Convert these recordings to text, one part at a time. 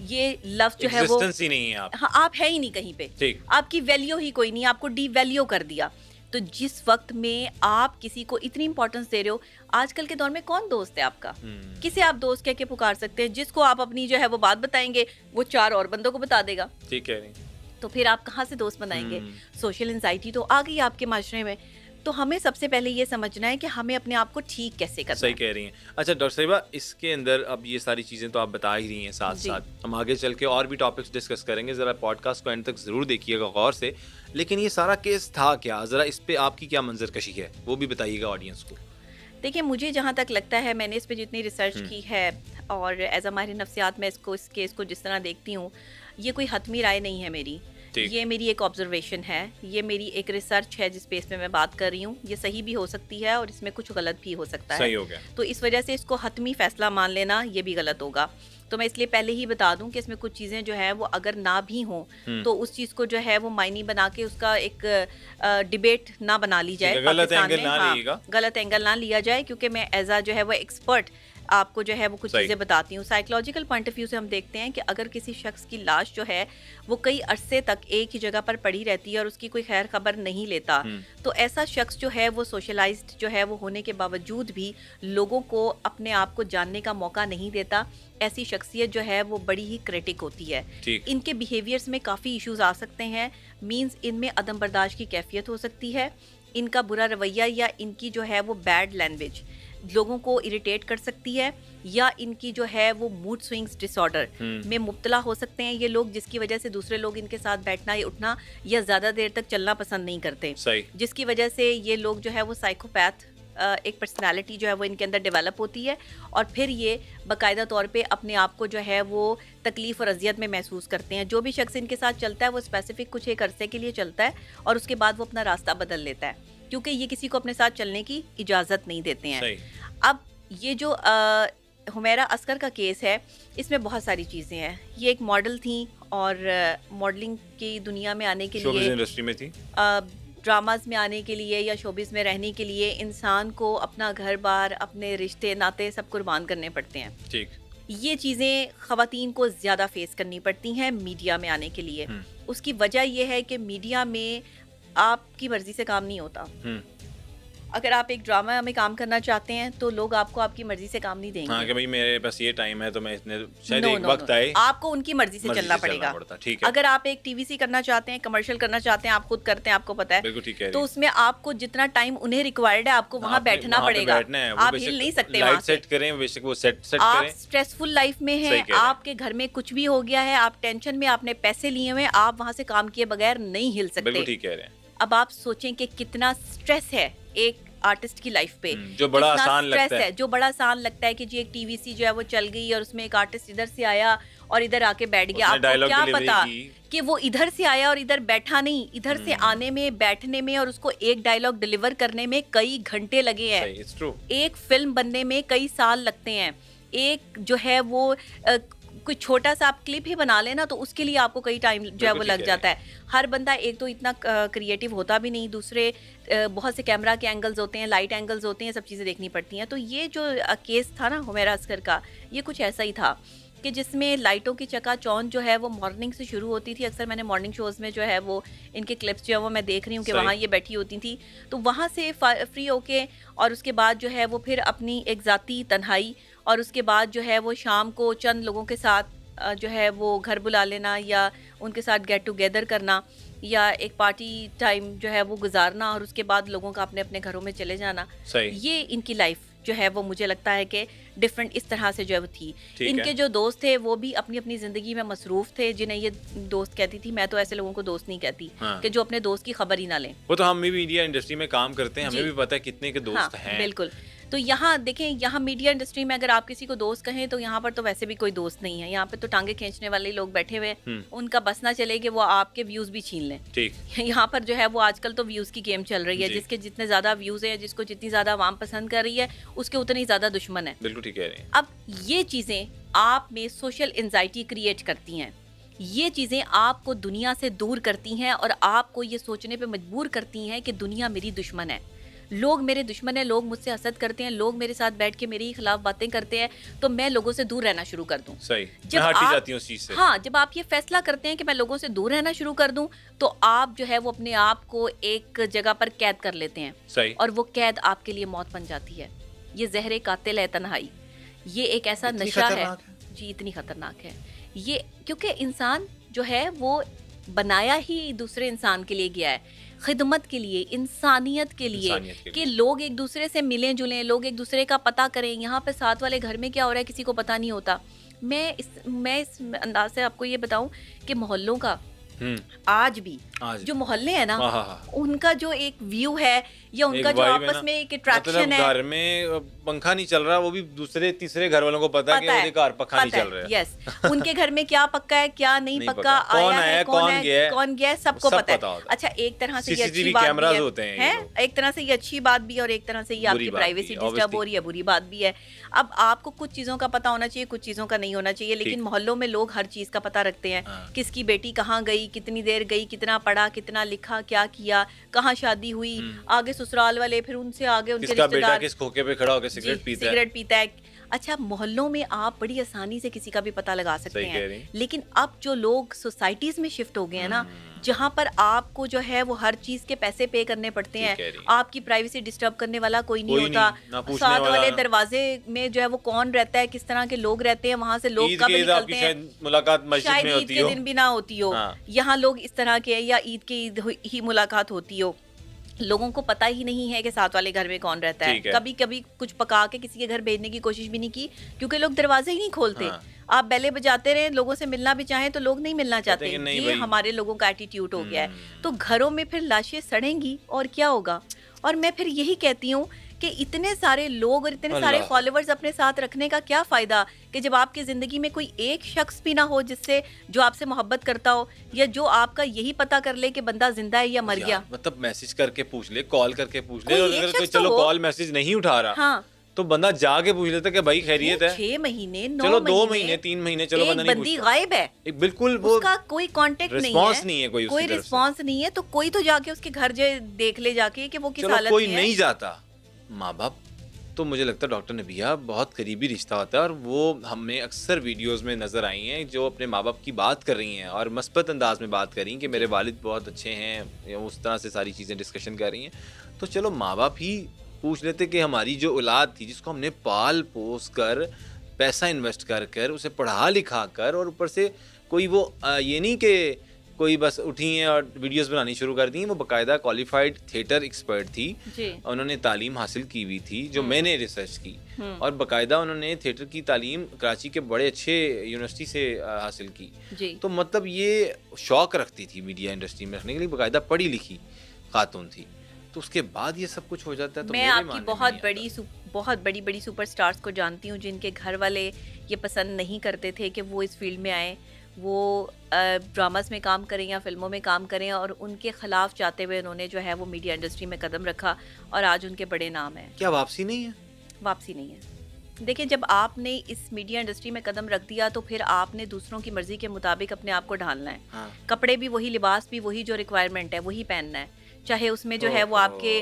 یہ لفظ جو ہے وہ ایگزسٹنس ہی نہیں ہے آپ. ہاں آپ ہے ہی نہیں کہیں پہ, ٹھیک. آپ کی ویلیو ہی کوئی نہیں, آپ کو ڈی ویلیو کر دیا. تو جس وقت میں آپ کسی کو اتنی امپورٹنس دے رہے ہو, آج کل کے دور میں کون دوست ہے آپ کا, کسے آپ دوست کہہ کے پکار سکتے ہیں؟ جس کو آپ اپنی جو ہے وہ بات بتائیں گے وہ 4 اور بندوں کو بتا دے گا. ٹھیک کہہ رہی ہیں. تو پھر آپ کہاں سے دوست بنائیں گے؟ سوشل انزائٹی تو آ گئی آپ کے معاشرے میں. تو ہمیں سب سے پہلے یہ سمجھنا ہے کہ ہمیں اپنے آپ کو ٹھیک کیسے کرنا ہے. صحیح کہہ رہی ہیں. اچھا ڈاکٹر صاحبہ, اس کے اندر اب یہ ساری چیزیں تو آپ بتا ہی رہی ہیں, ساتھ ساتھ ہم آگے چل کے اور بھی ٹاپکس ڈسکس کریں گے. ذرا پوڈ کاسٹ کو اینڈ تک ضرور دیکھیے گا غور سے. لیکن یہ سارا کیس تھا کیا, ذرا اس پہ آپ کی کیا منظر کشی ہے وہ بھی بتائیے گا آڈینس کو. دیکھیں مجھے جہاں تک لگتا ہے, میں نے اس پہ جتنی ریسرچ کی ہے اور ایز اے ماہر نفسیات میں اس کیس کو جس طرح دیکھتی ہوں, یہ کوئی حتمی رائے نہیں ہے میری, یہ میری ایک آبزرویشن ہے, یہ میری ایک ریسرچ ہے جس بیس پہ میں بات کر رہی ہوں. یہ صحیح بھی ہو سکتی ہے اور اس میں کچھ غلط بھی ہو سکتا ہے. صحیح ہو گیا. تو اس وجہ سے اس کو حتمی فیصلہ مان لینا یہ بھی غلط ہوگا. تو میں اس لیے پہلے ہی بتا دوں کہ اس میں کچھ چیزیں جو ہے وہ اگر نہ بھی ہوں تو اس چیز کو جو ہے وہ معنی بنا کے اس کا ایک ڈبیٹ نہ بنا لی جائے, غلط اینگل نہ لیے گا, غلط اینگل نہ لیا جائے, کیونکہ میں ایز اے جو ہے وہ ایکسپرٹ آپ کو جو ہے وہ کچھ چیزیں بتاتی ہوں. سائیکولوجیکل پوائنٹ آف ویو سے ہم دیکھتے ہیں کہ اگر کسی شخص کی لاش جو ہے وہ کئی عرصے تک ایک ہی جگہ پر پڑی رہتی ہے اور اس کی کوئی خیر خبر نہیں لیتا, تو ایسا شخص جو ہے وہ سوشلائزڈ جو ہے وہ ہونے کے باوجود بھی لوگوں کو اپنے آپ کو جاننے کا موقع نہیں دیتا. ایسی شخصیت جو ہے وہ بڑی ہی کریٹک ہوتی ہے. ان کے بیہیویئرس میں کافی ایشوز آ سکتے ہیں. مینز ان میں عدم برداشت کی کیفیت ہو سکتی ہے, ان کا برا رویہ یا ان کی جو ہے وہ بیڈ لینگویج لوگوں کو اریٹیٹ کر سکتی ہے, یا ان کی جو ہے وہ موڈ سوئنگز ڈس آرڈر میں مبتلا ہو سکتے ہیں یہ لوگ, جس کی وجہ سے دوسرے لوگ ان کے ساتھ بیٹھنا یا اٹھنا یا زیادہ دیر تک چلنا پسند نہیں کرتے, جس کی وجہ سے یہ لوگ جو ہے وہ سائیکوپیتھ ایک پرسنالٹی جو ہے وہ ان کے اندر ڈیولپ ہوتی ہے, اور پھر یہ باقاعدہ طور پہ اپنے آپ کو جو ہے وہ تکلیف اور اذیت میں محسوس کرتے ہیں. جو بھی شخص ان کے ساتھ چلتا ہے وہ اسپیسیفک کچھ ایک عرصے کے لیے چلتا ہے اور اس کے بعد وہ اپنا راستہ بدل لیتا ہے, کیونکہ یہ کسی کو اپنے ساتھ چلنے کی اجازت نہیں دیتے ہیں. اب یہ جو حمیرہ اصغر کا کیس ہے, اس میں بہت ساری چیزیں ہیں. یہ ایک ماڈل تھیں اور ماڈلنگ کی دنیا میں آنے کے لیے, انڈسٹری میں تھی, ڈراماز میں آنے کے لیے یا شوبز میں رہنے کے لیے انسان کو اپنا گھر بار, اپنے رشتے ناطے سب قربان کرنے پڑتے ہیں. ٹھیک. یہ چیزیں خواتین کو زیادہ فیس کرنی پڑتی ہیں میڈیا میں آنے کے لیے. اس کی وجہ یہ ہے کہ میڈیا میں آپ کی مرضی سے کام نہیں ہوتا. اگر آپ ایک ڈرامہ میں کام کرنا چاہتے ہیں تو لوگ آپ کو آپ کی مرضی سے کام نہیں دیں گے. ہاں کہ بھئی میرے پاس یہ ٹائم ہے تو میں اتنے, شاید ایک وقت آئے آپ کو ان کی مرضی سے چلنا پڑے گا. اگر آپ ایک ٹی وی سی کرنا چاہتے ہیں, کمرشل کرنا چاہتے ہیں, آپ خود کرتے ہیں, آپ کو پتا ہے, تو اس میں آپ کو جتنا ٹائم انہیں ریکوائرڈ ہے آپ کو وہاں بیٹھنا پڑے گا. آپ ہل نہیں سکتے وہاں سے. آپ اسٹریسفل لائف میں ہیں, آپ کے گھر میں کچھ بھی ہو گیا ہے, آپ ٹینشن میں, آپ نے پیسے لیے ہوئے, آپ وہاں سے کام کیے بغیر نہیں ہل سکتے. اب آپ سوچیں کہ کتنا اسٹریس ہے ایک آرٹسٹ کی لائف پہ, جو بڑا آسان لگتا ہے, جو بڑا آسان لگتا ہے کہ جی ایک ٹی وی سی جو ہے وہ چل گئی اور اس میں ایک آرٹسٹ ادھر سے آیا اور ادھر آ کے بیٹھ گیا. آپ کو کیا پتا کہ وہ ادھر سے آیا اور ادھر بیٹھا نہیں, ادھر سے آنے میں, بیٹھنے میں اور اس کو ایک ڈائلاگ ڈیلیور کرنے میں کئی گھنٹے لگے ہیں. ایک فلم بننے میں کئی سال لگتے ہیں. ایک جو ہے وہ کوئی چھوٹا سا آپ کلپ ہی بنا لینا تو اس کے لیے آپ کو کئی ٹائم جو ہے وہ لگ جاتا ہے. ہر بندہ ایک تو اتنا کریٹیو ہوتا بھی نہیں, دوسرے بہت سے کیمرہ کے اینگلز ہوتے ہیں, لائٹ اینگلز ہوتے ہیں, سب چیزیں دیکھنی پڑتی ہیں. تو یہ جو کیس تھا نا حمیرہ اصغر کا, یہ کچھ ایسا ہی تھا کہ جس میں لائٹوں کی چکا چوند جو ہے وہ مارننگ سے شروع ہوتی تھی. اکثر میں نے مارننگ شوز میں جو ہے وہ ان کے کلپس جو ہے وہ میں دیکھ رہی ہوں کہ وہاں یہ بیٹھی ہوتی تھی, تو وہاں سے فری ہو کے اور اس کے بعد جو ہے وہ پھر اپنی ایک ذاتی تنہائی, اور اس کے بعد جو ہے وہ شام کو چند لوگوں کے ساتھ جو ہے وہ گھر بلا لینا یا ان کے ساتھ گیٹ ٹوگیدر کرنا یا ایک پارٹی ٹائم جو ہے وہ گزارنا, اور اس کے بعد لوگوں کا اپنے اپنے گھروں میں چلے جانا. یہ ان کی لائف جو ہے وہ مجھے لگتا ہے کہ ڈفرینٹ اس طرح سے جو ہے وہ تھی. ان کے جو دوست تھے وہ بھی اپنی اپنی زندگی میں مصروف تھے, جنہیں یہ دوست کہتی تھی. میں تو ایسے لوگوں کو دوست نہیں کہتی کہ جو اپنے دوست کی خبر ہی نہ لیں. وہ تو ہم بھی میڈیا انڈسٹری میں کام کرتے ہیں, ہمیں بھی پتہ ہے کتنے کے دوست ہیں. بالکل. تو یہاں دیکھیں, یہاں میڈیا انڈسٹری میں اگر آپ کسی کو دوست کہیں تو یہاں پر تو ویسے بھی کوئی دوست نہیں ہے. یہاں پہ تو ٹانگیں کھینچنے والے لوگ بیٹھے ہوئے, ان کا بس نہ چلے کہ وہ آپ کے ویوز بھی چھین لیں. یہاں پر جو ہے وہ آج کل تو ویوز کی گیم چل رہی ہے, جس کے جتنے زیادہ ویوز ہیں, جس کو جتنی زیادہ عوام پسند کر رہی ہے, اس کے اتنی زیادہ دشمن ہے. بالکل ٹھیک کہہ رہے ہیں. اب یہ چیزیں آپ میں سوشل انزائٹی کریٹ کرتی ہیں. یہ چیزیں آپ کو دنیا سے دور کرتی ہیں اور آپ کو یہ سوچنے پہ مجبور کرتی ہیں کہ دنیا میری دشمن ہے. لوگ میرے دشمن ہیں, لوگ مجھ سے حسد کرتے ہیں, لوگ میرے ساتھ بیٹھ کے میرے خلاف باتیں کرتے ہیں, تو میں لوگوں سے دور رہنا شروع کر دوں. صحیح, میں ہٹ ہی جاتی ہوں اس چیز سے. ہاں, جب آپ یہ فیصلہ کرتے ہیں کہ میں لوگوں سے دور رہنا شروع کر دوں, تو آپ جو ہے وہ اپنے آپ کو ایک جگہ پر قید کر لیتے ہیں. صحیح. اور وہ قید آپ کے لیے موت بن جاتی ہے. یہ زہر قاتل ہے تنہائی. یہ ایک ایسا نشہ ہے جی, اتنی خطرناک ہے یہ, کیونکہ انسان جو ہے وہ بنایا ہی دوسرے انسان کے لیے گیا ہے, خدمت کے لیے, انسانیت کے لیے, کہ لوگ ایک دوسرے سے ملیں جلیں, لوگ ایک دوسرے کا پتہ کریں. یہاں پہ ساتھ والے گھر میں کیا ہو رہا ہے کسی کو پتہ نہیں ہوتا. میں اس انداز سے آپ کو یہ بتاؤں کہ محلوں کا آج بھی جو محلے ہیں نا, ان کا جو ایک ویو ہے یا ان کا جو آپس میں ایک اٹریکشن ہے, گھر میں پنکھا نہیں چل رہا, وہ بھی دوسرے تیسرے گھر والوں کو پتا ہے کہ ان کے گھر پنکھا نہیں چل رہا ہے. یس, ان کے گھر میں کیا پکا ہے کیا نہیں پکا, کون آیا ہے کون گیا ہے, سب کو پتا ہے. اچھا, ایک طرح سے یہ اچھی بات ہے, ایک طرح سے یہ اچھی بات بھی ہے, اور ایک طرح سے یہ آپ کی پرائیویسی ڈسٹرب ہو رہی ہے, بری بات بھی ہے. اب آپ کو کچھ چیزوں کا پتا ہونا چاہیے, کچھ چیزوں کا نہیں ہونا چاہیے, لیکن محلوں میں لوگ ہر چیز کا پتا رکھتے ہیں. کس کی بیٹی کہاں گئی, کتنی دیر گئی, کتنا پڑھا, کتنا لکھا, کیا کیا, کہاں شادی ہوئی, آگے سسرال والے, پھر ان سے آگے ان کے رشتہ دار, کس کھوکے پہ کھڑا ہو کے سگریٹ پیتا ہے. اچھا, محلوں میں آپ بڑی آسانی سے کسی کا بھی پتہ لگا سکتے ہیں, لیکن اب جو لوگ سوسائٹیز میں شفٹ ہو گئے ہیں نا, جہاں پر آپ کو جو ہے وہ ہر چیز کے پیسے پے کرنے پڑتے ہیں, آپ کی پرائیویسی ڈسٹرب کرنے والا کوئی نہیں ہوتا, ساتھ والے دروازے میں جو ہے وہ کون رہتا ہے, کس طرح کے لوگ رہتے ہیں, وہاں سے لوگ کب نکلتے ہیں, شاید عید کے دن بھی نہ ہوتی ہو, یہاں لوگ اس طرح کے, یا عید کی ہی ملاقات ہوتی ہو. لوگوں کو پتہ ہی نہیں ہے کہ ساتھ والے گھر میں کون رہتا ہے. کبھی کبھی کچھ پکا کے کسی کے گھر بھیجنے کی کوشش بھی نہیں کی, کیونکہ لوگ دروازے ہی نہیں کھولتے. آپ بیلے بجاتے رہے, لوگوں سے ملنا بھی چاہیں تو لوگ نہیں ملنا چاہتے. یہ ہمارے لوگوں کا ایٹیٹیوڈ ہو گیا ہے. تو گھروں میں پھر لاشیں سڑیں گی اور کیا ہوگا. اور میں پھر یہی کہتی ہوں کہ اتنے سارے لوگ اور اتنے سارے فالوورز اپنے ساتھ رکھنے کا کیا فائدہ, کہ جب آپ کی زندگی میں کوئی ایک شخص بھی نہ ہو جس سے جو آپ سے محبت کرتا ہو, یا جو آپ کا یہی پتا کر لے کہ بندہ زندہ ہے یا مر گیا. مطلب میسج کر کے پوچھ لے, کال کر کے پوچھ لے, اور اگر کوئی چلو کال میسج نہیں اٹھا رہا تو بندہ جا کے پوچھ لیتا کہ بھائی خیریت ہے. 6 مہینے 9 چلو 2 مہینے 3 مہینے چلو بندہ نہیں بندی غائب ہے, بالکل اس کا کوئی کانٹیکٹ نہیں ہے, کوئی رسپانس نہیں ہے, تو کوئی تو جا کے اس کے گھر دیکھ لے جا کے کہ وہ کس حالت میں ہے. کوئی نہیں جاتا. ماں باپ تو مجھے لگتا ہے ڈاکٹر نبیہ بہت قریبی رشتہ ہوتا ہے, اور وہ ہمیں اکثر ویڈیوز میں نظر آئی ہیں جو اپنے ماں باپ کی بات کر رہی ہیں, اور مثبت انداز میں بات کر رہی ہیں کہ میرے والد بہت اچھے ہیں, اس طرح سے ساری چیزیں ڈسکشن کر رہی ہیں. تو چلو ماں باپ ہی پوچھ لیتے کہ ہماری جو اولاد تھی, جس کو ہم نے پال پوس کر, پیسہ انویسٹ کر کر, اسے پڑھا لکھا کر, اور اوپر سے کوئی وہ یہ نہیں کہ کوئی بس اٹھی ہیں اور ویڈیوز بنانی شروع کر دی ہیں, وہ باقاعدہ کوالیفائڈ تھیٹر ایکسپرٹ تھی, انہوں نے تعلیم حاصل کی ہوئی تھی, جو میں نے ریسرچ کی, اور باقاعدہ انہوں نے تھیٹر کی تعلیم کراچی کے بڑے اچھے یونیورسٹی سے حاصل کی. تو مطلب یہ شوق رکھتی تھی میڈیا انڈسٹری میں رکھنے کے لیے, باقاعدہ پڑھی لکھی خاتون تھی. تو اس کے بعد یہ سب کچھ ہو جاتا ہے. تو میں آپ کی بہت بڑی سپر سٹارز کو جانتی ہوں جن کے گھر والے یہ پسند نہیں کرتے تھے کہ وہ اس فیلڈ میں آئیں, وہ ڈراماز میں کام کریں یا فلموں میں کام کریں, اور ان کے خلاف چاہتے ہوئے انہوں نے جو ہے وہ میڈیا انڈسٹری میں قدم رکھا, اور آج ان کے بڑے نام ہیں. کیا واپسی نہیں ہے؟ واپسی نہیں ہے. دیکھیں, جب آپ نے اس میڈیا انڈسٹری میں قدم رکھ دیا تو پھر آپ نے دوسروں کی مرضی کے مطابق اپنے آپ کو ڈھالنا ہے. کپڑے بھی وہی, لباس بھی وہی, جو ریکوائرمنٹ ہے وہی پہننا ہے, چاہے اس میں جو ہے وہ آپ کے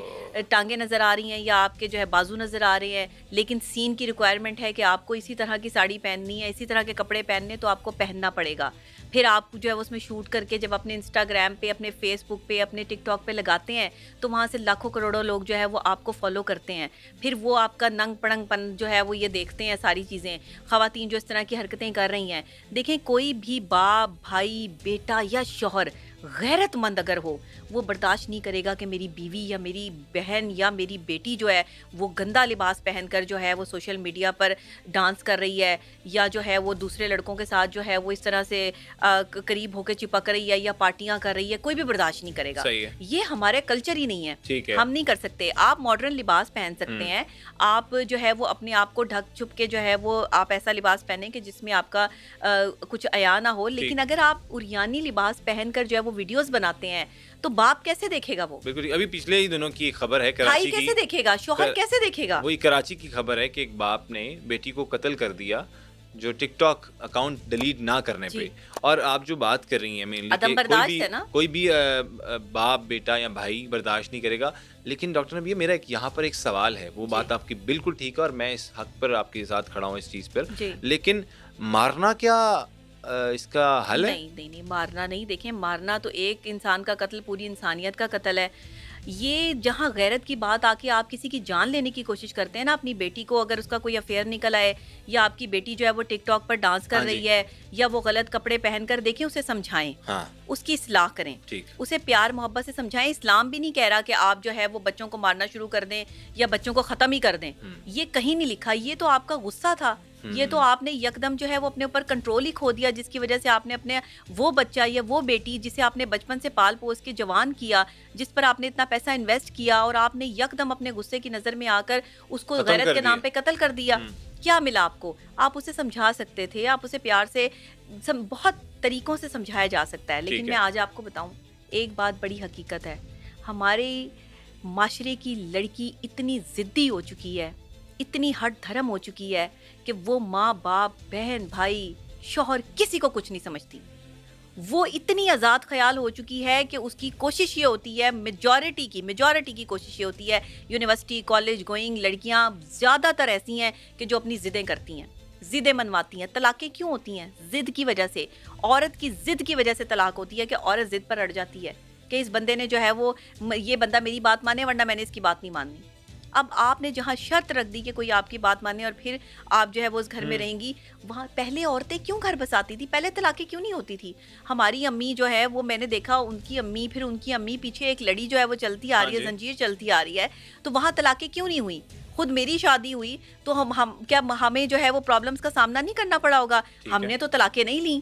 ٹانگیں نظر آ رہی ہیں یا آپ کے جو ہے بازو نظر آ رہے ہیں, لیکن سین کی ریکوائرمنٹ ہے کہ آپ کو اسی طرح کی ساڑی پہننی ہے, اسی طرح کے کپڑے پہننے, تو آپ کو پہننا پڑے گا. پھر آپ جو ہے اس میں شوٹ کر کے جب اپنے انسٹاگرام پہ, اپنے فیس بک پہ, اپنے ٹک ٹاک پہ لگاتے ہیں, تو وہاں سے لاکھوں کروڑوں لوگ جو ہے وہ آپ کو فالو کرتے ہیں. پھر وہ آپ کا ننگ پڑنگ پن جو ہے وہ یہ دیکھتے ہیں ساری چیزیں, خواتین جو اس طرح کی حرکتیں کر رہی ہیں. دیکھیں, کوئی بھی باپ, بھائی, بیٹا یا شوہر غیرت مند اگر ہو, وہ برداشت نہیں کرے گا کہ میری بیوی یا میری بہن یا میری بیٹی جو ہے وہ گندا لباس پہن کر جو ہے وہ سوشل میڈیا پر ڈانس کر رہی ہے, یا جو ہے وہ دوسرے لڑکوں کے ساتھ جو ہے وہ اس طرح سے قریب ہو کے چپک رہی ہے یا پارٹیاں کر رہی ہے. کوئی بھی برداشت نہیں کرے گا. یہ ہمارے کلچر ہی نہیں ہے, ہم نہیں کر سکتے. آپ ماڈرن لباس پہن سکتے ہیں, آپ جو ہے وہ اپنے آپ کو ڈھک چھپ کے جو ہے وہ آپ ایسا لباس پہنیں کہ جس میں آپ کا کچھ عیا نہ ہو, لیکن اگر آپ عریانی لباس پہن کر جو ہے وہ ویڈیوز بناتے ہیں تو باپ کیسے دیکھے گا؟ وہ بالکل. ابھی پچھلے ہی دنوں کی خبر ہے کراچی کی, کیسے دیکھے گا؟ شوہر کیسے دیکھے گا؟ وہی کراچی کی خبر ہے کہ ایک باپ نے بیٹی کو قتل کر دیا جو ٹک ٹاک اکاؤنٹ ڈیلیٹ نہ کرنے پہ. اور آپ جو بات کر رہی ہیں مینلی عدم برداشت ہے نا, کوئی بھی باپ بیٹا یا بھائی برداشت نہیں کرے گا. لیکن ڈاکٹر نبیہ میرا یہاں پر ایک سوال ہے, وہ بات آپ کی بالکل ٹھیک ہے اور میں اس حق پر آپ کے ساتھ کھڑا ہوں اس چیز پر, لیکن مارنا کیا اس کا حل ہے؟ نہیں مارنا نہیں. دیکھیں مارنا تو ایک انسان کا قتل پوری انسانیت کا قتل ہے. یہ جہاں غیرت کی بات آ کے آپ کسی کی جان لینے کی کوشش کرتے ہیں نا اپنی بیٹی کو, اگر اس کا کوئی افیئر نکل آئے یا آپ کی بیٹی جو ہے وہ ٹک ٹاک پر ڈانس کر رہی ہے یا وہ غلط کپڑے پہن کر, دیکھیں اسے سمجھائیں, اس کی اصلاح کریں, اسے پیار محبت سے سمجھائیں. اسلام بھی نہیں کہہ رہا کہ آپ جو ہے وہ بچوں کو مارنا شروع کر دیں یا بچوں کو ختم ہی کر دیں, یہ کہیں نہیں لکھا. یہ تو آپ کا غصہ تھا, یہ تو آپ نے یکدم جو ہے وہ اپنے اوپر کنٹرول ہی کھو دیا, جس کی وجہ سے آپ نے اپنے وہ بچہ یا وہ بیٹی جسے آپ نے بچپن سے پال پوس کے جوان کیا, جس پر آپ نے اتنا پیسہ انویسٹ کیا, اور آپ نے یکدم اپنے غصے کی نظر میں آ کر اس کو غیرت کے نام پہ قتل کر دیا. کیا ملا آپ کو؟ آپ اسے سمجھا سکتے تھے, آپ اسے پیار سے بہت طریقوں سے سمجھایا جا سکتا ہے. لیکن میں آج آپ کو بتاؤں ایک بات بڑی حقیقت ہے, ہمارے معاشرے کی لڑکی اتنی ضدی ہو چکی ہے, اتنی ہٹ دھرم ہو چکی ہے کہ وہ ماں باپ بہن بھائی شوہر کسی کو کچھ نہیں سمجھتی. وہ اتنی آزاد خیال ہو چکی ہے کہ اس کی کوشش یہ ہوتی ہے, میجورٹی کی کوشش یہ ہوتی ہے, یونیورسٹی کالج گوئنگ لڑکیاں زیادہ تر ایسی ہیں کہ جو اپنی ضدیں کرتی ہیں, ضدیں منواتی ہیں. طلاقیں کیوں ہوتی ہیں؟ ضد کی وجہ سے. عورت کی ضد کی وجہ سے طلاق ہوتی ہے کہ عورت ضد پر اڑ جاتی ہے کہ اس بندے نے جو ہے وہ, یہ بندہ میری بات مانے ورنہ میں نے اس کی بات نہیں ماننی. اب آپ نے جہاں شرط رکھ دی کہ کوئی آپ کی بات مانے اور پھر آپ جو ہے وہ اس گھر میں رہیں گی, وہاں پہلے عورتیں کیوں گھر بساتی تھی؟ پہلے طلاقیں کیوں نہیں ہوتی تھی؟ ہماری امی جو ہے وہ, میں نے دیکھا ان کی امی, پھر ان کی امی, پیچھے ایک لڑی جو ہے وہ چلتی آ رہی ہے, زنجیر چلتی آ رہی ہے, تو وہاں طلاقیں کیوں نہیں ہوئی؟ خود میری شادی ہوئی تو ہمیں جو ہے وہ پرابلمس کا سامنا نہیں کرنا پڑا ہوگا؟ ہم نے تو طلاقیں نہیں لیں,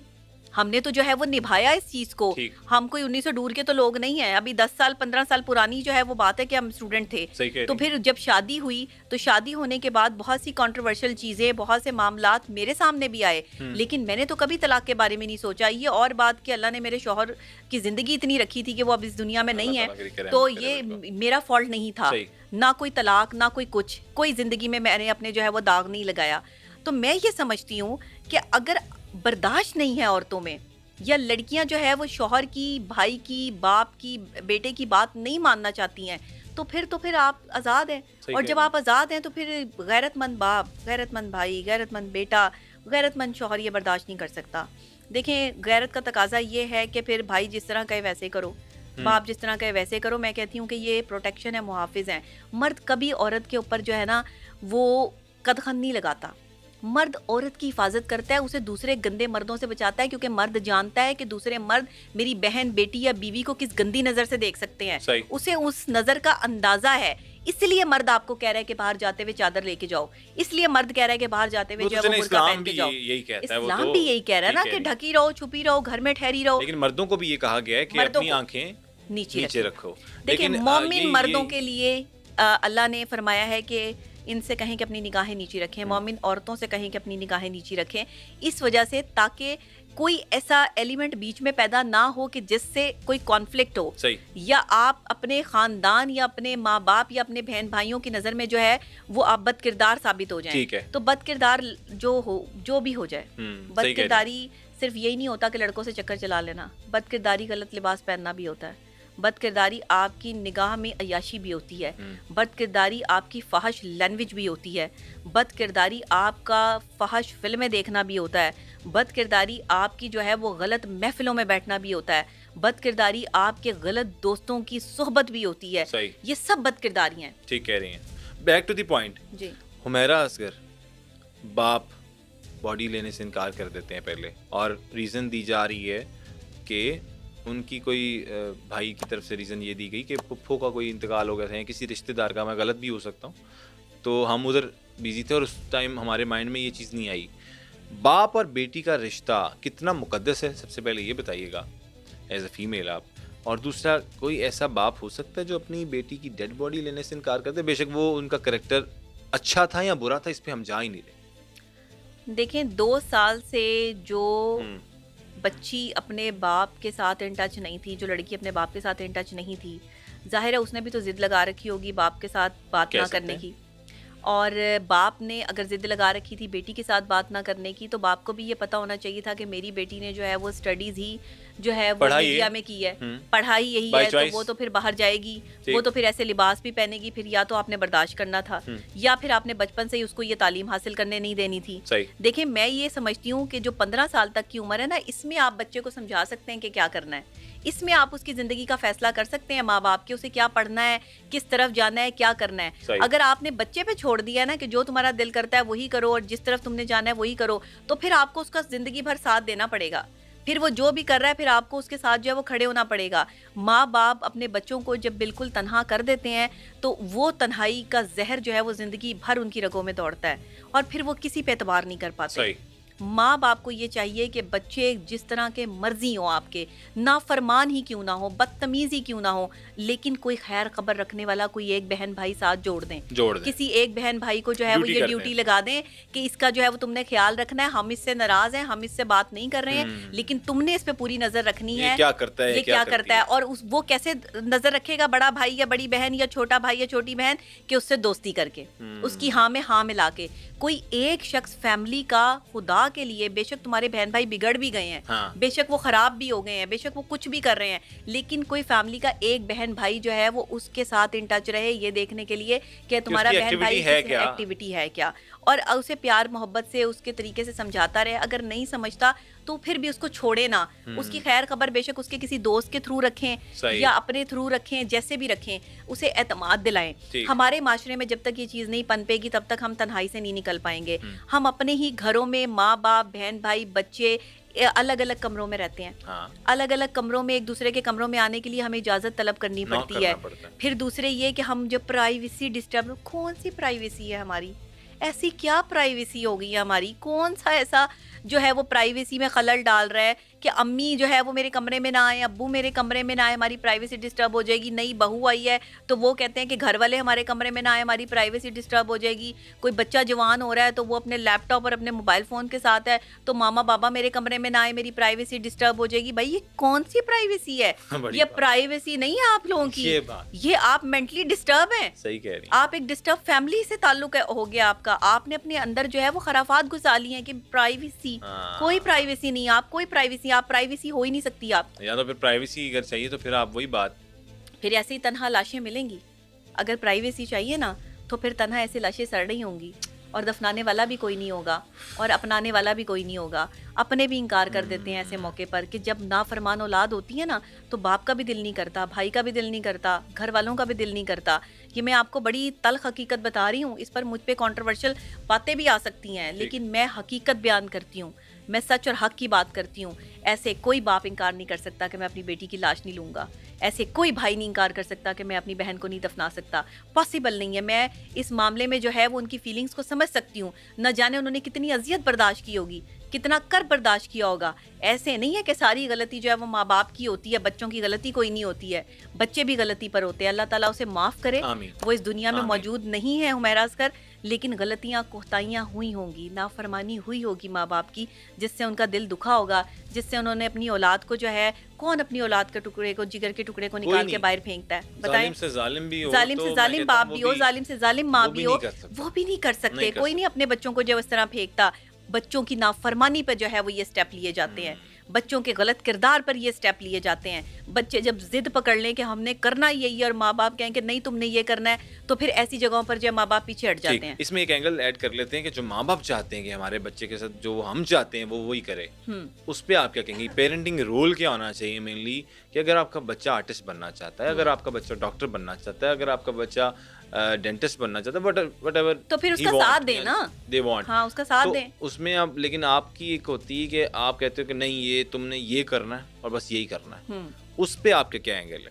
ہم نے تو جو ہے وہ نبھایا اس چیز کو. ہم کوئی 1900 دور کے تو لوگ نہیں ہیں, ابھی 10 سال 15 سال پرانی جو ہے وہ بات ہے کہ ہم اسٹوڈنٹ تھے. تو پھر جب شادی ہوئی تو شادی ہونے کے بعد بہت سی کنٹروورشل چیزیں, بہت سے معاملات میرے سامنے بھی آئے, لیکن میں نے تو کبھی طلاق کے بارے میں نہیں سوچا. یہ اور بات کہ اللہ نے میرے شوہر کی زندگی اتنی رکھی تھی کہ وہ اب اس دنیا میں نہیں ہے, تو یہ میرا فالٹ نہیں تھا. نہ کوئی طلاق نہ کوئی کچھ, کوئی زندگی میں میں نے اپنے جو ہے وہ داغ نہیں لگایا. تو میں یہ سمجھتی ہوں کہ اگر برداشت نہیں ہے عورتوں میں, یا لڑکیاں جو ہے وہ شوہر کی, بھائی کی, باپ کی, بیٹے کی بات نہیں ماننا چاہتی ہیں, تو پھر آپ آزاد ہیں. اور جب آپ آزاد ہیں تو پھر غیرت مند باپ, غیرت مند بھائی, غیرت مند بیٹا, غیرت مند شوہر یہ برداشت نہیں کر سکتا. دیکھیں غیرت کا تقاضا یہ ہے کہ پھر بھائی جس طرح کہے ویسے کرو, باپ جس طرح کہے ویسے کرو. میں کہتی ہوں کہ یہ پروٹیکشن ہے, محافظ ہیں. مرد کبھی عورت کے اوپر جو ہے نا وہ قدغن نہیں لگاتا. مرد عورت کی حفاظت کرتا ہے, اسے دوسرے گندے مردوں سے بچاتا ہے, کیونکہ مرد جانتا ہے کہ دوسرے مرد میری بہن, بیٹی یا بیوی کو کس گندی نظر سے دیکھ سکتے ہیں. اسے اس نظر کا اندازہ ہے. اس لیے مرد آپ کو کہہ رہا ہے کہ باہر جاتے ہوئے چادر لے کے جاؤ, اس لیے مرد کہہ رہا ہے کہ باہر جاتے ہوئے جو ہے وہ برقع پہن کے جاؤ. اسلام بھی یہی کہہ رہا ہے نا کہ ڈھکی رہو, چھپی رہو, گھر میں ٹھہری رہو. لیکن مردوں کو بھی یہ کہا گیا ہے کہ اپنی آنکھیں نیچے رکھو. دیکھیں مومن مردوں کے لیے اللہ نے فرمایا ہے کہ ان سے کہیں کہ اپنی نگاہیں نیچی رکھیں, مومن عورتوں سے کہیں کہ اپنی نگاہیں نیچی رکھیں, اس وجہ سے تاکہ کوئی ایسا ایلیمنٹ بیچ میں پیدا نہ ہو کہ جس سے کوئی کانفلکٹ ہو, یا آپ اپنے خاندان یا اپنے ماں باپ یا اپنے بہن بھائیوں کی نظر میں جو ہے وہ آپ بد کردار ثابت ہو جائیں. تو بد کردار جو بھی ہو جائے, بد کرداری صرف یہی نہیں ہوتا کہ لڑکوں سے چکر چلا لینا, بد کرداری غلط لباس پہننا بھی ہوتا ہے, بد کرداری آپ کی نگاہ میں عیاشی بھی ہوتی ہے, بد کرداری آپ کی فحش لینگویج بھی ہوتی ہے, بد کرداری آپ کا فحش فلمیں دیکھنا بھی ہوتا ہے, بد کرداری آپ کی جو ہے وہ غلط محفلوں میں بیٹھنا بھی ہوتا ہے, بد کرداری آپ کے غلط دوستوں کی صحبت بھی ہوتی ہے. یہ سب بد کرداری ہیں. ٹھیک کہہ رہی ہیں. Back to the point. جی حمیرہ اصغر, باپ باڈی لینے سے انکار کر دیتے ہیں پہلے, اور ریزن دی جا رہی ہے کہ ان کی کوئی بھائی کی طرف سے ریزن یہ دی گئی کہ پپھو کا کوئی انتقال ہو گیا تھا یا کسی رشتہ دار کا, میں غلط بھی ہو سکتا ہوں, تو ہم ادھر بیزی تھے اور اس ٹائم ہمارے مائنڈ میں یہ چیز نہیں آئی. باپ اور بیٹی کا رشتہ کتنا مقدس ہے, سب سے پہلے یہ بتائیے گا ایز اے فیمیل آپ. اور دوسرا, کوئی ایسا باپ ہو سکتا ہے جو اپنی بیٹی کی ڈیڈ باڈی لینے سے انکار کرتے, بے شک وہ ان کا کریکٹر اچھا تھا یا برا تھا, اس پہ ہم جا ہی نہیں رہے. دیکھیں 2 سال سے جو بچی اپنے باپ کے ساتھ ان ٹچ نہیں تھی, جو لڑکی اپنے باپ کے ساتھ ان ٹچ نہیں تھی, ظاہر ہے اس نے بھی تو ضد لگا رکھی ہوگی باپ کے ساتھ بات نہ کرنے کی. اور باپ نے اگر ضد لگا رکھی تھی بیٹی کے ساتھ بات نہ کرنے کی، تو باپ کو بھی یہ پتہ ہونا چاہیے تھا کہ میری بیٹی نے جو ہے وہ اسٹڈیز ہی جو ہے وہ میڈیا میں کی ہے، پڑھائی یہی ہے، تو وہ تو پھر باہر جائے گی، وہ تو پھر ایسے لباس بھی پہنے گی، پھر یا تو آپ نے برداشت کرنا تھا یا پھر آپ نے بچپن سے ہی اس کو یہ تعلیم حاصل کرنے نہیں دینی تھی. دیکھیں میں یہ سمجھتی ہوں کہ جو 15 سال تک کی عمر ہے نا، اس میں آپ بچے کو سمجھا سکتے ہیں کہ کیا کرنا ہے، اس میں آپ اس کی زندگی کا فیصلہ کر سکتے ہیں ماں باپ کے، اسے کیا پڑھنا ہے، کس طرف جانا ہے، کیا کرنا ہے. اگر آپ نے بچے پہ چھوڑ دیا ہے نا کہ جو تمہارا دل کرتا ہے وہی کرو اور جس طرف تم نے جانا ہے وہی کرو، تو پھر آپ کو اس کا زندگی بھر ساتھ دینا پڑے گا. پھر وہ جو بھی کر رہا ہے پھر آپ کو اس کے ساتھ جو ہے وہ کھڑے ہونا پڑے گا. ماں باپ اپنے بچوں کو جب بالکل تنہا کر دیتے ہیں تو وہ تنہائی کا زہر جو ہے وہ زندگی بھر ان کی رگوں میں دوڑتا ہے اور پھر وہ کسی پہ اعتبار نہیں کر پاتے. ماں باپ کو یہ چاہیے کہ بچے جس طرح کے مرضی ہوں آپ کے، نافرمان ہی کیوں نہ ہو، بدتمیز ہی کیوں نہ ہو، لیکن کوئی خیر خبر رکھنے والا کوئی ایک بہن بھائی ساتھ جوڑ دیں. کسی ایک بہن بھائی کو جو ہے وہ یہ ڈیوٹی لگا دیں کہ اس کا جو ہے وہ تم نے خیال رکھنا ہے، ہم اس سے ناراض ہیں، ہم اس سے بات نہیں کر رہے ہیں، لیکن تم نے اس پہ پوری نظر رکھنی ہے، یہ کیا کرتا ہے اور وہ کیسے نظر رکھے گا، بڑا بھائی یا بڑی بہن یا چھوٹا بھائی یا چھوٹی بہن، کہ اس سے دوستی کر کے، اس کی ہاں میں ہاں ملا کے. کوئی ایک شخص فیملی کا خدا کے لیے، بے شک تمہارے بہن بھائی بگڑ بھی گئے ہیں، بے شک وہ خراب بھی ہو گئے ہیں، بے شک وہ کچھ بھی کر رہے ہیں، لیکن کوئی فیملی کا ایک بہن بھائی جو ہے وہ اس کے ساتھ ان ٹچ رہے یہ دیکھنے کے لیے کہ تمہارا بہن بھائی ایکٹیویٹی ہے کیا، اور اسے پیار محبت سے اس کے طریقے سے سمجھاتا رہے. اگر نہیں سمجھتا تو پھر بھی اس کو چھوڑے نہ، اس کی خیر خبر بے شک اس کے کسی دوست کے تھرو رکھیں یا اپنے تھرو رکھیں، جیسے بھی رکھیں، اسے اعتماد دلائیں. ہمارے معاشرے میں جب تک یہ چیز نہیں پنپے گی تب تک ہم تنہائی سے نہیں نکل پائیں گے. ہم اپنے ہی گھروں میں ماں باپ، بہن بھائی، بچے الگ الگ کمروں میں رہتے ہیں، الگ الگ کمروں میں، ایک دوسرے کے کمروں میں آنے کے لیے ہمیں اجازت طلب کرنی پڑتی ہے. پھر دوسرے یہ کہ ہم جو پرائیویسی ڈسٹرب، کون سی پرائیویسی ہے ہماری، ایسی کیا پرائیویسی ہو گئی ہے ہماری، کون سا ایسا جو ہے وہ پرائیویسی میں خلل ڈال رہا ہے کہ امی جو ہے وہ میرے کمرے میں نہ آئیں، ابو میرے کمرے میں نہ آئے، ہماری پرائیویسی ڈسٹرب ہو جائے گی. نئی بہو آئی ہے تو وہ کہتے ہیں کہ گھر والے ہمارے کمرے میں نہ آئے، ہماری پرائیویسی ڈسٹرب ہو جائے گی. کوئی بچہ جوان ہو رہا ہے تو وہ اپنے لیپ ٹاپ اور اپنے موبائل فون کے ساتھ ہے تو ماما بابا میرے کمرے میں نہ آئے، میری پرائیویسی ڈسٹرب ہو جائے گی. بھائی یہ کون سی پرائیویسی ہے؟ یہ پرائیویسی نہیں ہے آپ لوگوں کی، یہ آپ مینٹلی ڈسٹرب ہیں. صحیح کہہ رہی ہیں آپ، ایک ڈسٹرب فیملی سے تعلق ہو گیا آپ کا. آپ نے اپنے اندر جو ہے وہ خرافات گھسا لی ہیں کہ پرائیویسی، کوئی پرائیویسی نہیں. آپ کوئی پرائیویسی، آپ پرائیویسی ہو ہی نہیں سکتی. آپ یا تو پھر پرائیویسی اگر چاہیے تو پھر آپ وہی بات، پھر ایسے ہی تنہا لاشیں ملیں گی. اگر پرائیویسی چاہیے نا تو پھر تنہا ایسے لاشیں سڑ رہی ہوں گی اور دفنانے والا بھی کوئی نہیں ہوگا اور اپنانے والا بھی کوئی نہیں ہوگا. اپنے بھی انکار کر دیتے ہیں ایسے موقع پر کہ جب نافرمان اولاد ہوتی ہے نا تو باپ کا بھی دل نہیں کرتا، بھائی کا بھی دل نہیں کرتا، گھر والوں کا بھی دل نہیں کرتا. یہ میں آپ کو بڑی تلخ حقیقت بتا رہی ہوں، اس پر مجھ پہ کنٹروورشل باتیں بھی آ سکتی ہیں، لیکن میں حقیقت بیان کرتی ہوں، میں سچ اور حق کی بات کرتی ہوں. ایسے کوئی باپ انکار نہیں کر سکتا کہ میں اپنی بیٹی کی لاش نہیں لوں گا. ایسے کوئی بھائی نہیں انکار کر سکتا کہ میں اپنی بہن کو نہیں دفنا سکتا. پاسبل نہیں ہے. میں اس معاملے میں جو ہے وہ ان کی فیلنگز کو سمجھ سکتی ہوں. نہ جانے انہوں نے کتنی اذیت برداشت کی ہوگی، کتنا کر برداشت کیا ہوگا. ایسے نہیں ہے کہ ساری غلطی جو ہے وہ ماں باپ کی ہوتی ہے، بچوں کی غلطی کوئی نہیں ہوتی ہے. بچے بھی غلطی پر ہوتے ہیں، اللہ تعالیٰ اسے معاف کرے. وہ اس دنیا میں موجود نہیں ہے حمیرہ اصغر، لیکن غلطیاں کوتاہیاں ہوئی ہوں گی، نافرمانی ہوئی ہوگی ماں باپ کی، جس سے ان کا دل دکھا ہوگا، جس سے انہوں نے اپنی اولاد کو جو ہے، کون اپنی اولاد کے ٹکڑے کو، جگر کے ٹکڑے کو نکال کے باہر پھینکتا ہے؟ بتائیں. ظالم سے ظالم بھی ہو، ظالم سے ظالم باپ بھی ہو، ظالم سے ظالم ماں بھی ہو، وہ بھی نہیں کر سکتے. کوئی نہیں اپنے بچوں کو جو اس طرح پھینکتا. بچوں کی نافرمانی پہ جو ہے وہ یہ سٹیپ لیے جاتے ہیں، بچوں کے غلط کردار پر یہ سٹیپ لیے جاتے ہیں. بچے جب ضد پکڑ لیں کہ ہم نے کرنا یہی ہے اور ماں باپ کہیں کہ نہیں تم نے یہ کرنا ہے، تو پھر ایسی جگہوں پر جو ماں باپ پیچھے ہٹ جاتے ہیں. اس میں ایک اینگل ایڈ کر لیتے ہیں کہ جو ماں باپ چاہتے ہیں کہ ہمارے بچے کے ساتھ جو ہم چاہتے ہیں وہ وہی کرے، اس پہ آپ کیا کہیں گے؟ پیرنٹنگ رول کیا ہونا چاہیے مینلی، کہ اگر آپ کا بچہ آرٹسٹ بننا چاہتا ہے، اگر آپ کا بچہ ڈاکٹر بننا چاہتا ہے، اگر آپ کا بچہ ڈینٹسٹ بننا چاہتا ہے، وٹ ایور، تو پھر اس کا ساتھ دیں نا، دے وانٹ، ہاں اس کا ساتھ دیں. اس میں اب لیکن آپ کی ایک ہوتی ہے کہ آپ کہتے ہو کہ نہیں یہ تم نے یہ کرنا ہے اور بس یہی کرنا ہے، اس پہ آپ کے کیا اینگل ہے؟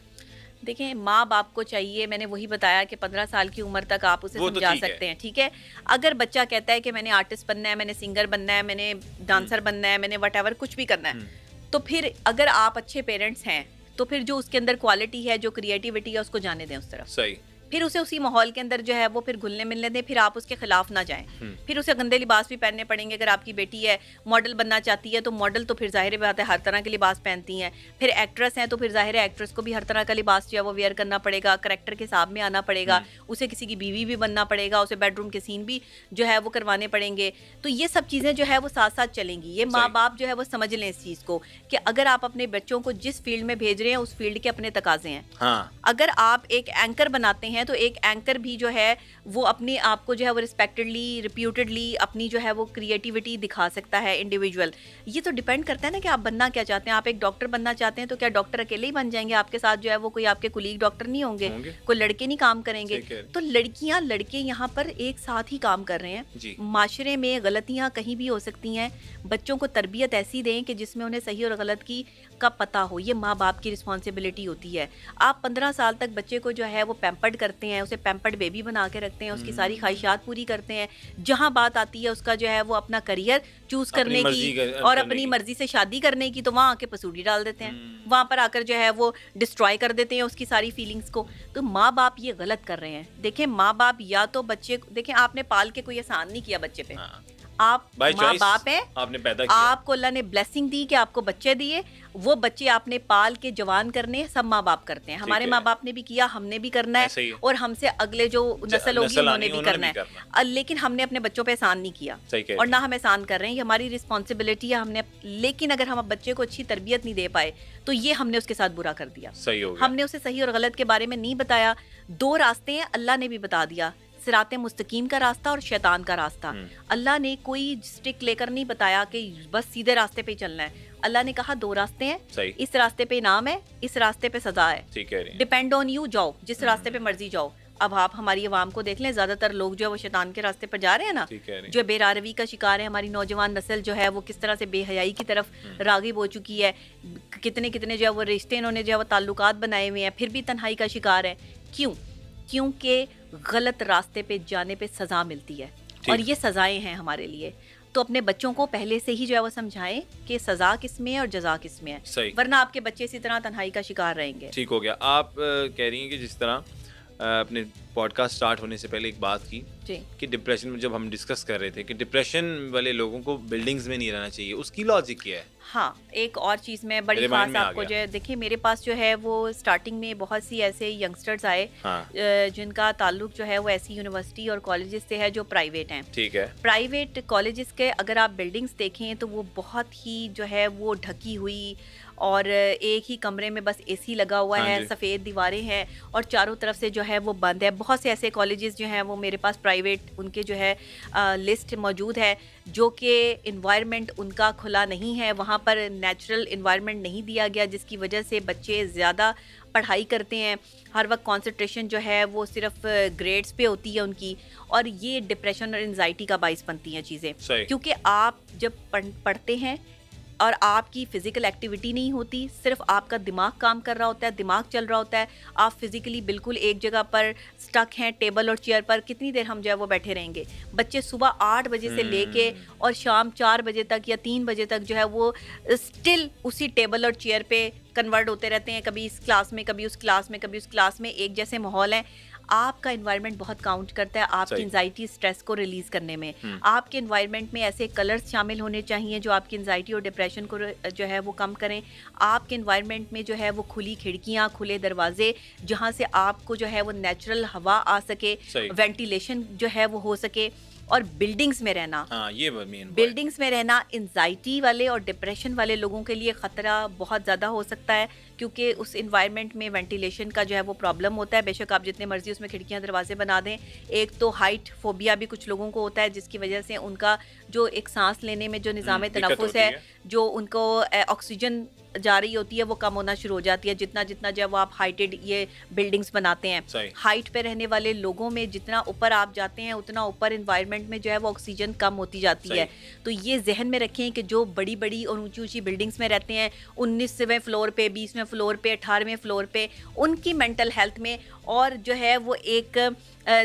دیکھیں ماں باپ کو چاہیے، میں نے وہی بتایا کہ 15 سال کی عمر تک آپ اسے سمجھا سکتے ہیں، ٹھیک ہے. اگر بچہ کہتا ہے کہ میں نے آرٹسٹ بننا ہے، میں نے سنگر بننا ہے، میں نے ڈانسر بننا ہے، میں نے وٹ ایور کچھ بھی کرنا ہے، تو پھر اگر آپ اچھے پیرنٹس ہیں تو پھر جو اس کے اندر کوالٹی ہے، جو کریٹیوٹی ہے، اس کو جانے دیں اس طرف. صحیح. پھر اسے اسی ماحول کے اندر جو ہے وہ پھر گھلنے ملنے دیں, پھر آپ اس کے خلاف نہ جائیں. پھر اسے گندے لباس بھی پہننے پڑیں گے. اگر آپ کی بیٹی ہے ماڈل بننا چاہتی ہے تو ماڈل تو پھر ظاہر بات ہے ہر طرح کے لباس پہنتی ہیں. پھر ایکٹریس ہیں تو پھر ظاہر ہے ایکٹریس کو بھی ہر طرح کا لباس جو ہے وہ ویئر کرنا پڑے گا, کریکٹر کے حساب میں آنا پڑے گا. اسے کسی کی بیوی بھی بننا پڑے گا, اسے بیڈ روم کے سین بھی جو ہے وہ کروانے پڑیں گے. تو یہ سب چیزیں جو ہے وہ ساتھ ساتھ چلیں گی. یہ ماں باپ جو ہے وہ سمجھ لیں اس چیز کو کہ اگر آپ اپنے بچوں کو جس فیلڈ میں بھیج رہے ہیں اس فیلڈ کے اپنے تقاضے ہیں. اگر آپ ایک اینکر بناتے ہیں تو ایک اینکر بھی جو ہے وہ اپنے آپ کو جو ہے وہ ریسپیکٹڈلی ریپیوٹڈلی اپنی جو ہے وہ کریٹیوٹی دکھا سکتا ہے انڈیویجول. یہ تو ڈیپینڈ کرتا ہے نا کہ آپ بننا کیا چاہتے ہیں. آپ ایک ڈاکٹر بننا چاہتے ہیں تو کیا ڈاکٹر اکیلے ہی بن جائیں گے؟ آپ کے ساتھ جو ہے وہ کوئی آپ کے کولیگ ڈاکٹر نہیں ہوں گے, کوئی لڑکے نہیں کام کریں گے. تو لڑکیاں لڑکے یہاں پر ایک ساتھ ہی کام کر رہے ہیں. معاشرے میں غلطیاں کہیں بھی ہو سکتی ہیں. بچوں کو تربیت ایسی دیں کہ جس میں انہیں صحیح اور غلط کی کا پتہ ہو. یہ ماں باپ کی رسپانسبلٹی ہوتی ہے. آپ 15 سال تک بچے کو جو ہے وہ پیمپرڈ کرتے ہیں, اسے پیمپرڈ بیبی بنا کے رکھتے ہیں, اس کی ساری خواہشات پوری کرتے ہیں. جہاں بات آتی ہے اس کا جو ہے وہ اپنا کریئر چوز کرنے کی اور اپنی مرضی سے شادی کرنے کی, تو وہاں آ کے پسوڑی ڈال دیتے ہیں. وہاں پر آ کر جو ہے وہ ڈسٹرائے کر دیتے ہیں اس کی ساری فیلنگس کو. تو ماں باپ یہ غلط کر رہے ہیں. دیکھیں ماں باپ یا تو بچے دیکھیں, آپ نے پال کے کوئی احسان نہیں کیا بچے پہ. آپ ماں باپ ہیں, آپ کو اللہ نے بلیسنگ دی کہ آپ کو بچے دیے. وہ بچے آپ نے پال کے جوان کرنے سب ماں باپ کرتے ہیں. ہمارے ماں باپ نے بھی کیا, ہم نے بھی کرنا ہے, اور ہم سے اگلے جو نسل ہوگی انہوں نے بھی کرنا ہے. لیکن ہم نے اپنے بچوں پہ احسان نہیں کیا اور نہ ہم احسان کر رہے ہیں. یہ ہماری رسپانسبلٹی ہے. ہم نے لیکن اگر ہم بچے کو اچھی تربیت نہیں دے پائے تو یہ ہم نے اس کے ساتھ برا کر دیا. ہم نے اسے صحیح اور غلط کے بارے میں نہیں بتایا. 2 راستے ہیں, اللہ نے بھی بتا دیا, صراط مستقیم کا راستہ اور شیطان کا راستہ. اللہ نے کوئی سٹک لے کر نہیں بتایا کہ بس سیدھے راستے پہ چلنا ہے. اللہ نے کہا 2 راستے ہیں, اس راستے پہ انعام ہے, اس راستے پہ سزا ہے. ڈیپینڈ آن یو, جاؤ جس راستے پہ مرضی جاؤ. اب آپ ہماری عوام کو دیکھ لیں, زیادہ تر لوگ جو ہے وہ شیطان کے راستے پر جا رہے ہیں نا, جو بے راروی کا شکار ہے. ہماری نوجوان نسل جو ہے وہ کس طرح سے بے حیائی کی طرف راغب ہو چکی ہے. کتنے کتنے جو ہے وہ رشتے انہوں نے جو ہے وہ تعلقات بنائے ہوئے ہیں, پھر بھی تنہائی کا شکار ہے. کیوں؟ کیونکہ غلط راستے پہ جانے پہ سزا ملتی ہے, اور یہ سزائیں ہیں ہمارے لیے. تو اپنے بچوں کو پہلے سے ہی جو ہے وہ سمجھائیں کہ سزا کس میں ہے اور جزا کس میں ہے, ورنہ آپ کے بچے اسی طرح تنہائی کا شکار رہیں گے. ٹھیک ہو گیا. آپ کہہ رہی ہیں کہ جس طرح اپنے پوڈ کاسٹ اسٹارٹ ہونے سے پہلے ایک بات کی کہ ڈپریشن میں جب ہم ڈسکس کر رہے تھے کہ ڈپریشن والے لوگوں کو بلڈنگز میں نہیں رہنا چاہیے, اس کی لاجک کیا ہے؟ ہاں, ایک اور چیز میں بڑی خاص آپ کو جو ہے دیکھیں, میرے پاس جو ہے وہ اسٹارٹنگ میں بہت سی ایسے ینگسٹرز آئے جن کا تعلق جو ہے وہ ایسی یونیورسٹی اور کالجز سے ہے جو پرائیویٹ ہیں. ٹھیک ہے. پرائیویٹ کالجز کے اگر آپ بلڈنگز دیکھیں تو وہ بہت ہی جو ہے وہ ڈھکی ہوئی, اور ایک ہی کمرے میں بس اے سی لگا ہوا ہے, سفید دیواریں ہیں, اور چاروں طرف سے جو ہے وہ بند ہے. بہت سے ایسے کالجز جو ہیں وہ میرے پاس پرائیویٹ ان کے جو ہے لسٹ موجود ہے, جو کہ انوائرمنٹ ان کا کھلا نہیں ہے, وہاں پر نیچرل انوائرمنٹ نہیں دیا گیا, جس کی وجہ سے بچے زیادہ پڑھائی کرتے ہیں. ہر وقت کانسنٹریشن جو ہے وہ صرف گریڈز پہ ہوتی ہے ان کی, اور یہ ڈپریشن اور انزائٹی کا باعث بنتی ہیں چیزیں. کیونکہ آپ جب پڑھتے ہیں اور آپ کی فزیکل ایکٹیویٹی نہیں ہوتی, صرف آپ کا دماغ کام کر رہا ہوتا ہے, دماغ چل رہا ہوتا ہے, آپ فزیکلی بالکل ایک جگہ پر سٹک ہیں ٹیبل اور چیئر پر, کتنی دیر ہم جو ہے وہ بیٹھے رہیں گے. بچے صبح 8 بجے سے لے کے اور شام 4 بجے تک یا 3 بجے تک جو ہے وہ اسٹل اسی ٹیبل اور چیئر پہ کنورٹ ہوتے رہتے ہیں, کبھی اس کلاس میں, کبھی اس کلاس میں, کبھی اس کلاس میں. ایک جیسے ماحول ہیں. آپ کا انوائرمنٹ بہت کاؤنٹ کرتا ہے آپ کی انزائٹی اسٹریس کو ریلیز کرنے میں. آپ کے انوائرمنٹ میں ایسے کلرز شامل ہونے چاہیے جو آپ کی انزائٹی اور ڈپریشن کو جو ہے وہ کم کریں. آپ کے انوائرمنٹ میں جو ہے وہ کھلی کھڑکیاں, کھلے دروازے, جہاں سے آپ کو جو ہے وہ نیچرل ہوا آ سکے, وینٹیلیشن جو ہے وہ ہو سکے. اور بلڈنگز میں رہنا, بلڈنگز میں رہنا انزائٹی والے اور ڈپریشن والے لوگوں کے لیے خطرہ بہت زیادہ ہو سکتا ہے, کیونکہ اس انوائرمنٹ میں وینٹیلیشن کا جو ہے وہ پرابلم ہوتا ہے. بے شک آپ جتنے مرضی اس میں کھڑکیاں دروازے بنا دیں, ایک تو ہائٹ فوبیا بھی کچھ لوگوں کو ہوتا ہے, جس کی وجہ سے ان کا جو ایک سانس لینے میں جو نظام تنفس ہے, جو ان کو آکسیجن جا رہی ہوتی ہے وہ کم ہونا شروع ہو جاتی ہے جتنا جتنا جو ہے وہ آپ ہائٹڈ یہ بلڈنگز بناتے ہیں. ہائٹ پہ رہنے والے لوگوں میں جتنا اوپر آپ جاتے ہیں اتنا اوپر انوائرمنٹ میں جو ہے وہ آکسیجن کم ہوتی جاتی ہے. تو یہ ذہن میں رکھیں کہ جو بڑی بڑی اور اونچی اونچی بلڈنگز میں رہتے ہیں, 19ویں فلور پہ, 20ویں فلور پہ, 18ویں فلور پہ, ان کی مینٹل ہیلتھ میں اور جو ہے وہ ایک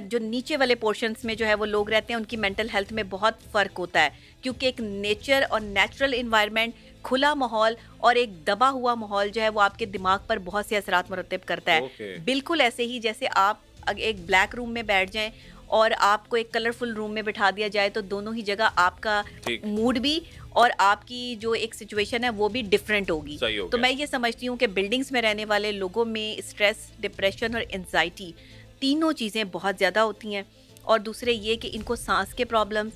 جو نیچے والے پورشنز میں جو ہے وہ لوگ رہتے ہیں ان کی مینٹل ہیلتھ میں بہت فرق ہوتا ہے. کیونکہ ایک نیچر اور نیچرل انوائرمنٹ, کھلا ماحول اور ایک دبا ہوا ماحول جو ہے وہ آپ کے دماغ پر بہت سے اثرات مرتب کرتا ہے. بالکل ایسے ہی جیسے آپ ایک بلیک روم میں بیٹھ جائیں اور آپ کو ایک کلرفل روم میں بٹھا دیا جائے تو دونوں ہی جگہ آپ کا موڈ بھی اور آپ کی جو ایک سچویشن ہے وہ بھی ڈفرینٹ ہوگی. تو میں یہ سمجھتی ہوں کہ بلڈنگس میں رہنے والے لوگوں میں اسٹریس، ڈپریشن اور انزائٹی تینوں چیزیں بہت زیادہ ہوتی ہیں. اور دوسرے یہ کہ ان کو سانس کے پرابلمس،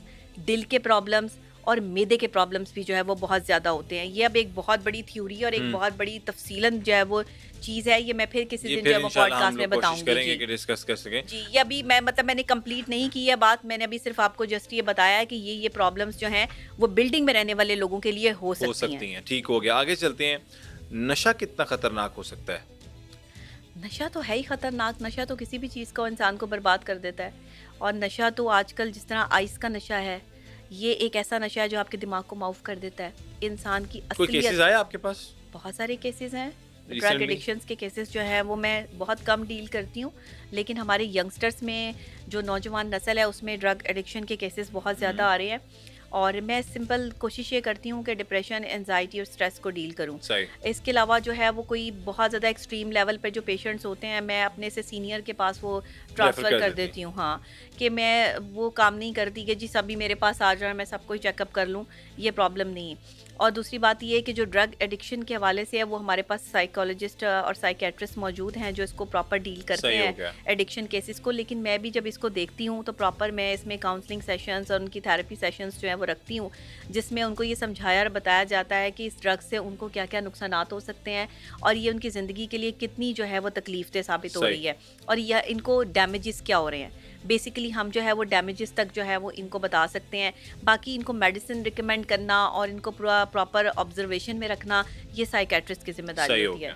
دل کے پرابلمس اور معدے کے پرابلمس بھی جو ہے وہ بہت زیادہ ہوتے ہیں. یہ اب ایک بہت بڑی تھیوری اور ایک بہت بڑی تفصیلاً جو ہے وہ چیز ہے. یہ میں پھر کسی دن جو ہے وہ پوڈ کاسٹ میں بتاؤں گی. جی یہ ابھی میں نے کمپلیٹ نہیں کی ہے بات، میں نے ابھی صرف آپ کو جسٹ یہ بتایا ہے کہ یہ پرابلمس جو ہیں وہ بلڈنگ میں رہنے والے لوگوں کے لیے ہو سکتی ہیں. ٹھیک ہو گیا، آگے چلتے ہیں. نشہ کتنا خطرناک ہو سکتا ہے؟ نشہ تو ہے ہی خطرناک. نشہ تو کسی بھی چیز کو انسان کو برباد کر دیتا ہے. اور نشہ تو آج کل جس طرح آئس کا نشہ ہے، یہ ایک ایسا نشہ ہے جو آپ کے دماغ کو معاف کر دیتا ہے. انسان کی کوئی کیسز آئے آپ کے پاس؟ بہت سارے کیسز ہیں. ڈرگ ایڈکشنز کے کیسز جو ہیں وہ میں بہت کم ڈیل کرتی ہوں، لیکن ہمارے ینگسٹرز میں جو نوجوان نسل ہے اس میں ڈرگ ایڈکشن کے کیسز بہت زیادہ آ رہے ہیں. اور میں سمپل کوشش یہ کرتی ہوں کہ ڈپریشن، انزائٹی اور اسٹریس کو ڈیل کروں. اس کے علاوہ جو ہے وہ کوئی بہت زیادہ ایکسٹریم لیول پہ جو پیشنٹس ہوتے ہیں میں اپنے سے سینئر کے پاس وہ ٹرانسفر کر دیتی ہوں. ہاں کہ میں وہ کام نہیں کرتی کہ جی سبھی میرے پاس آ جائیں میں سب کو چیک اپ کر لوں، یہ پرابلم نہیں ہے. اور دوسری بات یہ ہے کہ جو ڈرگ ایڈکشن کے حوالے سے ہے وہ ہمارے پاس سائیکالوجسٹ اور سائیکیٹرسٹ موجود ہیں جو اس کو پراپر ڈیل کرتے ہیں ایڈکشن کیسز کو. لیکن میں بھی جب اس کو دیکھتی ہوں تو پراپر میں اس میں کاؤنسلنگ سیشنز اور ان کی تھیراپی سیشنز جو ہیں وہ رکھتی ہوں، جس میں ان کو یہ سمجھایا اور بتایا جاتا ہے کہ اس ڈرگ سے ان کو کیا کیا نقصانات ہو سکتے ہیں اور یہ ان کی زندگی کے لیے کتنی جو ہے وہ تکلیف دہ ثابت ہو رہی ہے اور یہ ان کو ڈیمیجز کیا ہو رہے ہیں. بیسیکلی ہم جو ہے وہ ڈیمیجز تک جو ہے وہ ان کو بتا سکتے ہیں. باقی ان کو میڈیسن ریکمینڈ کرنا اور ان کو پراپر آبزرویشن میں رکھنا یہ سائیکیٹرسٹ کی ذمہ داری ہوتی ہے.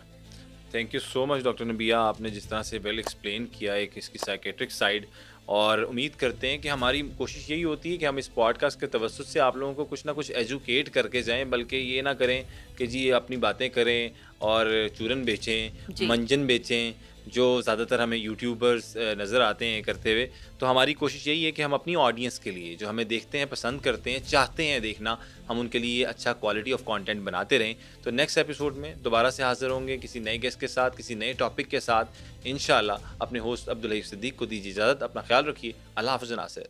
Thank you so much doctor Nabiha, آپ نے جس طرح سے ویل ایکسپلین کیا ایک اس کی سائیکیٹرک سائڈ، اور امید کرتے ہیں کہ ہماری کوشش یہی ہوتی ہے کہ ہم اس پوڈ کاسٹ کے توسط سے آپ لوگوں کو کچھ نہ کچھ ایجوکیٹ کر کے جائیں، بلکہ یہ نہ کریں کہ جی اپنی باتیں کریں اور چورن بیچیں، منجن بیچیں جو زیادہ تر ہمیں یوٹیوبرز نظر آتے ہیں کرتے ہوئے. تو ہماری کوشش یہی ہے کہ ہم اپنی آڈینس کے لیے جو ہمیں دیکھتے ہیں، پسند کرتے ہیں، چاہتے ہیں دیکھنا، ہم ان کے لیے اچھا کوالٹی آف کانٹینٹ بناتے رہیں. تو نیکسٹ ایپیسوڈ میں دوبارہ سے حاضر ہوں گے کسی نئے گیسٹ کے ساتھ، کسی نئے ٹاپک کے ساتھ انشاءاللہ. اپنے ہوسٹ عبداللہ صدیق کو دیجیے اجازت. اپنا خیال رکھیے. اللہ حافظ ناصر.